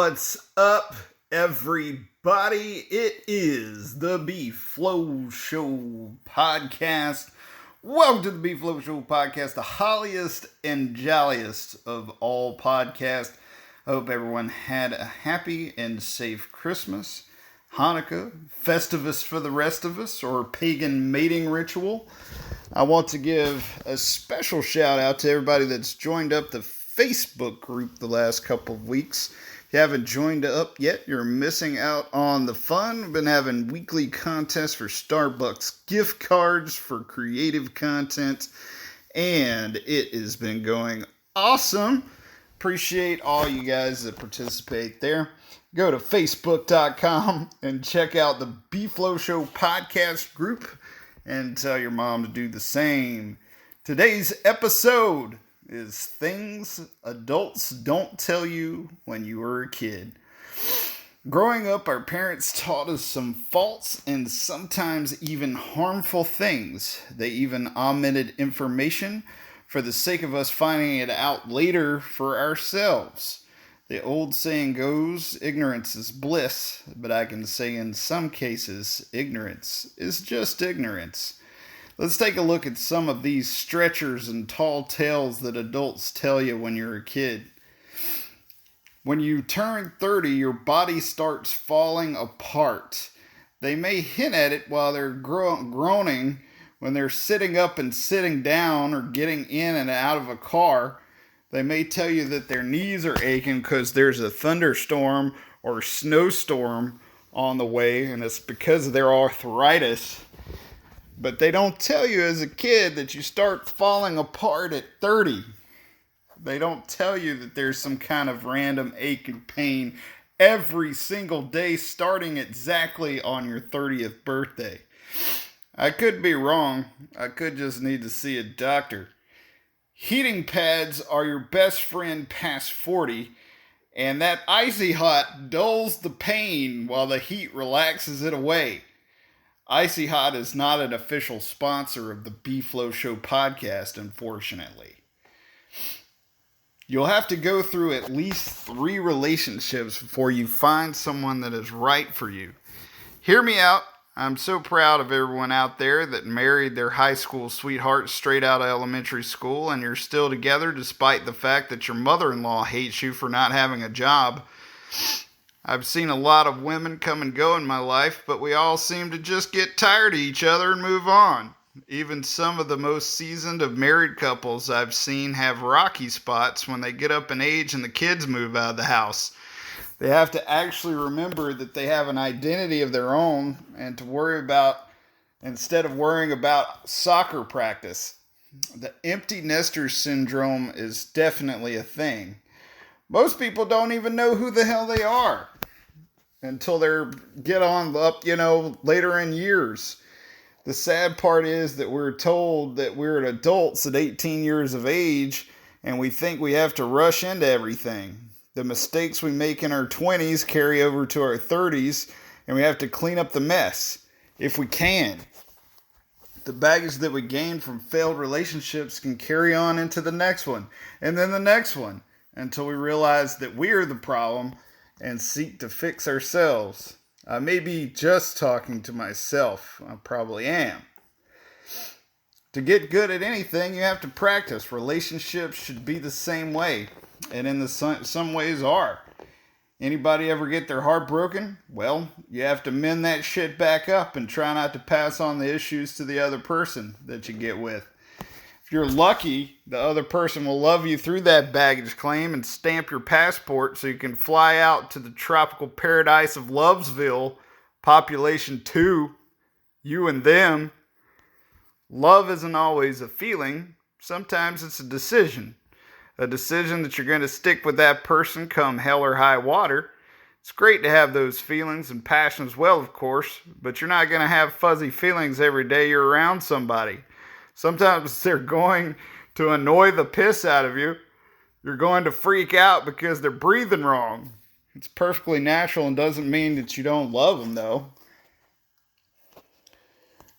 What's up, everybody? It is the Beef Flow Show podcast. Welcome to the Beef Flow Show podcast, the holliest and jolliest of all podcasts. I hope everyone had a happy and safe Christmas, Hanukkah, Festivus for the rest of us, or pagan mating ritual. I want to give a special shout out to everybody that's joined up the Facebook group the last couple of weeks. If you haven't joined up yet, you're missing out on the fun. We've been having weekly contests for Starbucks gift cards for creative content, and it has been going awesome. Appreciate all you guys that participate there. Go to facebook.com and check out the B-Flow Show podcast group and tell your mom to do the same. Today's episode is things adults don't tell you when you were a kid. Growing up, our parents taught us some false and sometimes even harmful things. They even omitted information for the sake of us finding it out later for ourselves. The old saying goes, ignorance is bliss, but I can say in some cases, ignorance is just ignorance. Let's take a look at some of these stretchers and tall tales that adults tell you when you're a kid. When you turn 30, your body starts falling apart. They may hint at it while they're groaning when they're sitting up and sitting down or getting in and out of a car. They may tell you that their knees are aching because there's a thunderstorm or snowstorm on the way, and it's because of their arthritis. But they don't tell you as a kid that you start falling apart at 30. They don't tell you that there's some kind of random ache and pain every single day starting exactly on your 30th birthday. I could be wrong. I could just need to see a doctor. Heating pads are your best friend past 40, and that icy hot dulls the pain while the heat relaxes it away. Icy Hot is not an official sponsor of the B-Flow Show podcast, unfortunately. You'll have to go through at least 3 relationships before you find someone that is right for you. Hear me out. I'm so proud of everyone out there that married their high school sweetheart straight out of elementary school, and you're still together despite the fact that your mother-in-law hates you for not having a job. I've seen a lot of women come and go in my life, but we all seem to just get tired of each other and move on. Even some of the most seasoned of married couples I've seen have rocky spots when they get up in age and the kids move out of the house. They have to actually remember that they have an identity of their own and to worry about, instead of worrying about soccer practice. The empty nester syndrome is definitely a thing. Most people don't even know who the hell they are until they get on up, later in years. The sad part is that we're told that we're adults at 18 years of age and we think we have to rush into everything. The mistakes we make in our 20s carry over to our 30s, and we have to clean up the mess, if we can. The baggage that we gain from failed relationships can carry on into the next one, and then the next one, until we realize that we're the problem and seek to fix ourselves. I may be just talking to myself. I probably am. To get good at anything, you have to practice. Relationships should be the same way. And in some ways are. Anybody ever get their heart broken? Well, you have to mend that shit back up and try not to pass on the issues to the other person that you get with. If you're lucky, the other person will love you through that baggage claim and stamp your passport so you can fly out to the tropical paradise of Lovesville, population 2, you and them. Love isn't always a feeling. Sometimes it's a decision. A decision that you're going to stick with that person come hell or high water. It's great to have those feelings and passion as well, of course, but you're not going to have fuzzy feelings every day you're around somebody. Sometimes they're going to annoy the piss out of you. You're going to freak out because they're breathing wrong. It's perfectly natural and doesn't mean that you don't love them, though.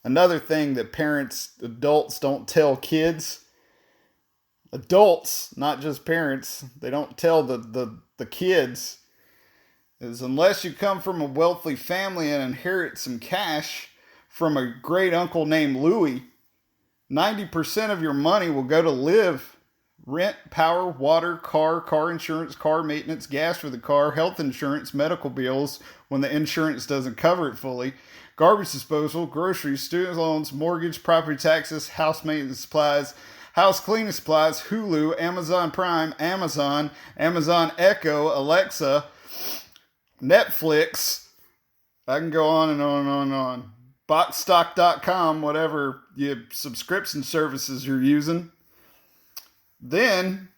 Another thing that adults don't tell kids, adults, not just parents, they don't tell the kids is unless you come from a wealthy family and inherit some cash from a great uncle named Louis, 90% of your money will go to live. Rent, power, water, car insurance, car maintenance, gas for the car, health insurance, medical bills when the insurance doesn't cover it fully, garbage disposal, groceries, student loans, mortgage, property taxes, house maintenance supplies, house cleaning supplies, Hulu, Amazon Prime, Amazon Echo, Alexa, Netflix. I can go on and on and on and on. Boxstock.com, whatever your subscription services you're using. Then,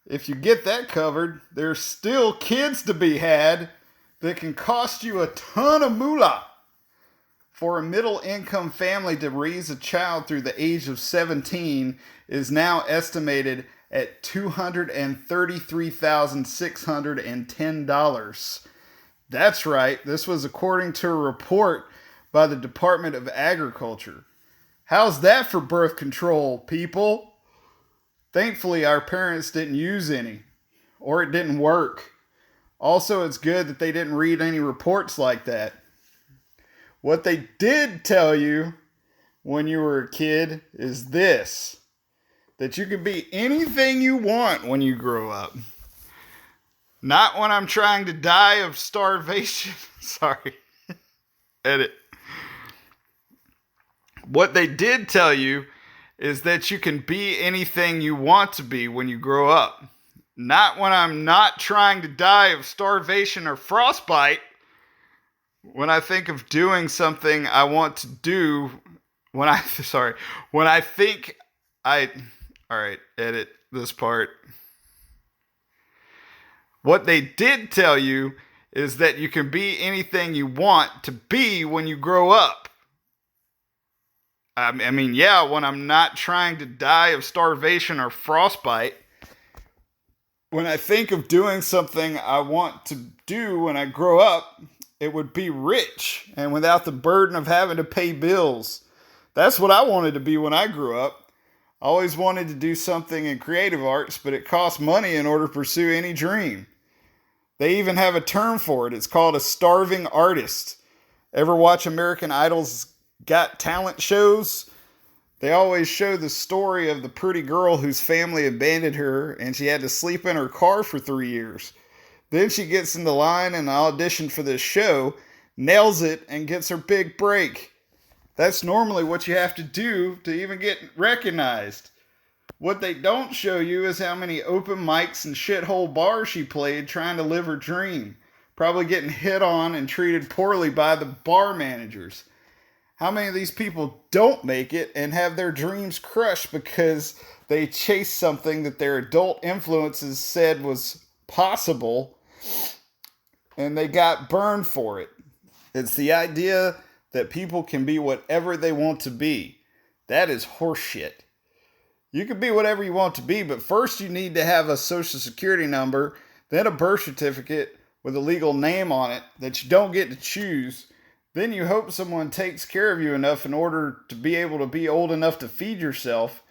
if you get that covered, there's still kids to be had that can cost you a ton of moolah. For a middle-income family to raise a child through the age of 17 is now estimated at $233,610. That's right, this was according to a report by the Department of Agriculture. How's that for birth control, people? Thankfully, our parents didn't use any, or it didn't work. Also, it's good that they didn't read any reports like that. What they did tell you when you were a kid is this, that you can be anything you want when you grow up. Not when I'm trying to die of starvation. Sorry. Edit. What they did tell you is that you can be anything you want to be when you grow up. Not when I'm not trying to die of starvation or frostbite. When I think of doing something I want to do, alright, edit this part. What they did tell you is that you can be anything you want to be when you grow up. When I'm not trying to die of starvation or frostbite. When I think of doing something I want to do when I grow up, it would be rich and without the burden of having to pay bills. That's what I wanted to be when I grew up. I always wanted to do something in creative arts, but it costs money in order to pursue any dream. They even have a term for it. It's called a starving artist. Ever watch American Idol's Got Talent shows? They always show the story of the pretty girl whose family abandoned her and she had to sleep in her car for 3 years. Then she gets in the line and audition for this show, nails it, and gets her big break. That's normally what you have to do to even get recognized. What they don't show you is how many open mics and shithole bars she played trying to live her dream. Probably getting hit on and treated poorly by the bar managers. How many of these people don't make it and have their dreams crushed because they chased something that their adult influences said was possible and they got burned for it? It's the idea that people can be whatever they want to be. That is horseshit. You can be whatever you want to be, but first you need to have a social security number, then a birth certificate with a legal name on it that you don't get to choose. Then you hope someone takes care of you enough in order to be able to be old enough to feed yourself,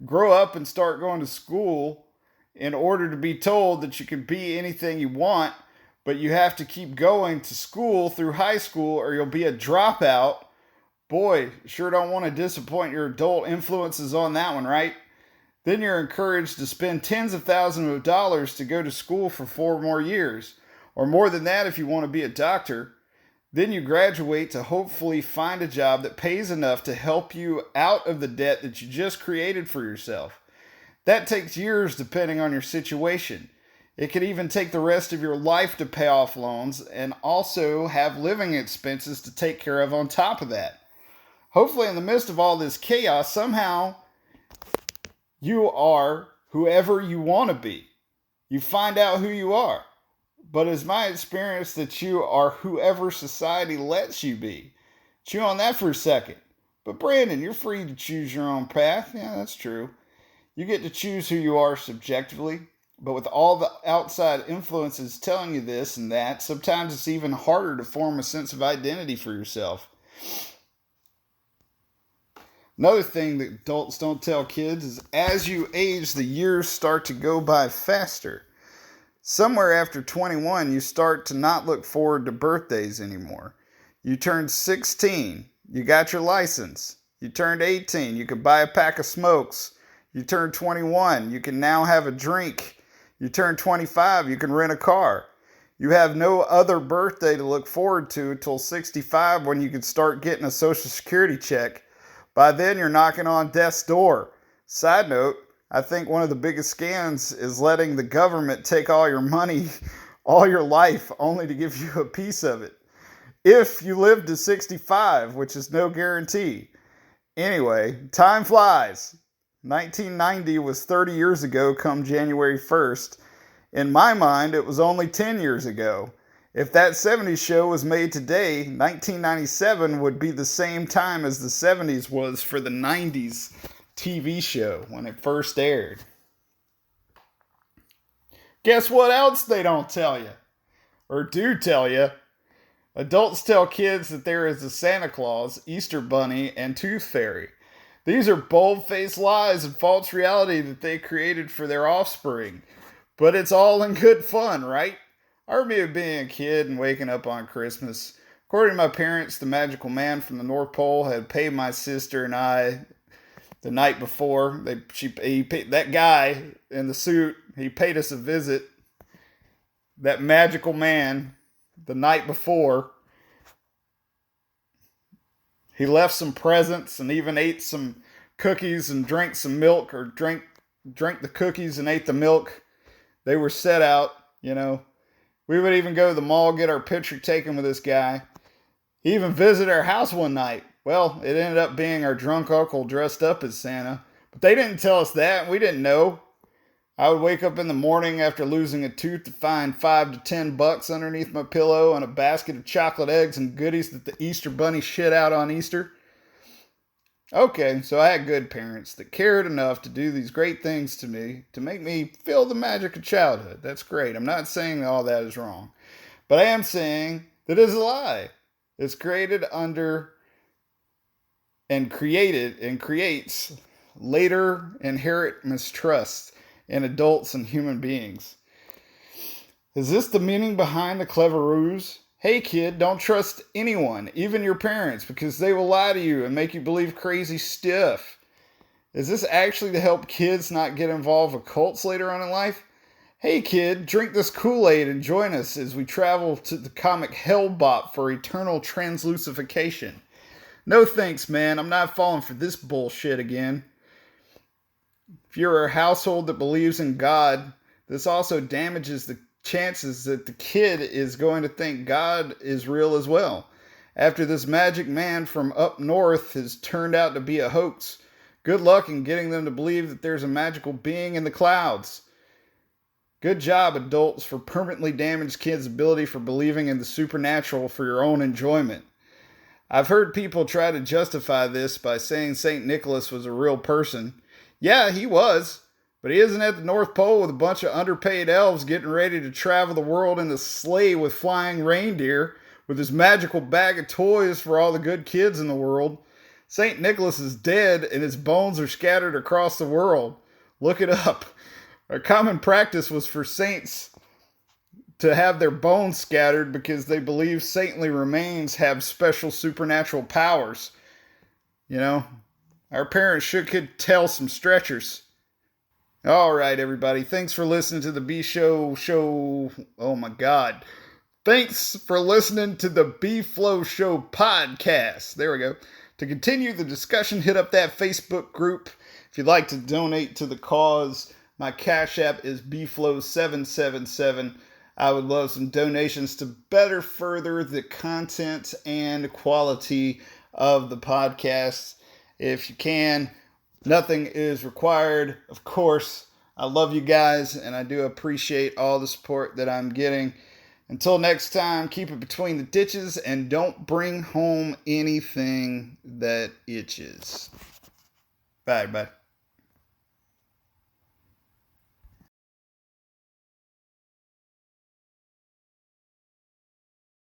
grow up and start going to school in order to be told that you can be anything you want, but you have to keep going to school through high school or you'll be a dropout. Boy, sure don't want to disappoint your adult influences on that one, right? Then you're encouraged to spend tens of thousands of dollars to go to school for 4 more years, or more than that if you want to be a doctor. Then you graduate to hopefully find a job that pays enough to help you out of the debt that you just created for yourself. That takes years depending on your situation. It could even take the rest of your life to pay off loans and also have living expenses to take care of on top of that. Hopefully in the midst of all this chaos, somehow you are whoever you want to be. You find out who you are. But it's my experience that you are whoever society lets you be. Chew on that for a second. But Brandon, you're free to choose your own path. Yeah, that's true. You get to choose who you are subjectively. But with all the outside influences telling you this and that, sometimes it's even harder to form a sense of identity for yourself. Another thing that adults don't tell kids is as you age, the years start to go by faster. Somewhere after 21, you start to not look forward to birthdays anymore. You turned 16, you got your license. You turned 18, you could buy a pack of smokes. You turned 21, you can now have a drink. You turned 25, you can rent a car. You have no other birthday to look forward to until 65 when you can start getting a Social Security check. By then, you're knocking on death's door. Side note, I think one of the biggest scams is letting the government take all your money, all your life, only to give you a piece of it. If you live to 65, which is no guarantee. Anyway, time flies. 1990 was 30 years ago come January 1st. In my mind, it was only 10 years ago. If that 70s show was made today, 1997 would be the same time as the 70s was for the 90s TV show when it first aired. Guess what else they don't tell you? Or do tell you? Adults tell kids that there is a Santa Claus, Easter Bunny, and Tooth Fairy. These are bold-faced lies and false reality that they created for their offspring. But it's all in good fun, right? I remember being a kid and waking up on Christmas. According to my parents, the magical man from the North Pole had paid my sister and I the night before. That guy in the suit, he paid us a visit. That magical man, the night before, he left some presents and even ate some cookies and drank some milk, or drank the cookies and ate the milk. They were set out, you know. We would even go to the mall, get our picture taken with this guy. He even visited our house one night. Well, it ended up being our drunk uncle dressed up as Santa. But they didn't tell us that. We didn't know. I would wake up in the morning after losing a tooth to find $5 to $10 underneath my pillow and a basket of chocolate eggs and goodies that the Easter Bunny shit out on Easter. Okay, so I had good parents that cared enough to do these great things to me to make me feel the magic of childhood. That's great. I'm not saying all that is wrong. But I am saying that it's a lie. It's created under and creates later inherent mistrust in adults and human beings. Is this the meaning behind the clever ruse? Hey kid, don't trust anyone, even your parents, because they will lie to you and make you believe crazy stuff. Is this actually to help kids not get involved with cults later on in life? Hey kid, drink this Kool-Aid and join us as we travel to the comic Hellbot for eternal translucification. No thanks, man. I'm not falling for this bullshit again. If you're a household that believes in God, this also damages the chances that the kid is going to think God is real as well. After this magic man from up north has turned out to be a hoax, good luck in getting them to believe that there's a magical being in the clouds. Good job, adults, for permanently damaged kids' ability for believing in the supernatural for your own enjoyment. I've heard people try to justify this by saying St. Nicholas was a real person. Yeah, he was. But he isn't at the North Pole with a bunch of underpaid elves getting ready to travel the world in a sleigh with flying reindeer with his magical bag of toys for all the good kids in the world. St. Nicholas is dead and his bones are scattered across the world. Look it up. A common practice was for saints to have their bones scattered because they believe saintly remains have special supernatural powers. You know, our parents could tell some stretchers. All right, everybody. Thanks for listening to the B-Flow Show. Oh, my God. Thanks for listening to the B-Flow Show podcast. There we go. To continue the discussion, hit up that Facebook group. If you'd like to donate to the cause, my Cash App is BFlow777. I would love some donations to better further the content and quality of the podcast. If you can. Nothing is required, of course. I love you guys, and I do appreciate all the support that I'm getting. Until next time, keep it between the ditches, and don't bring home anything that itches. Bye, everybody.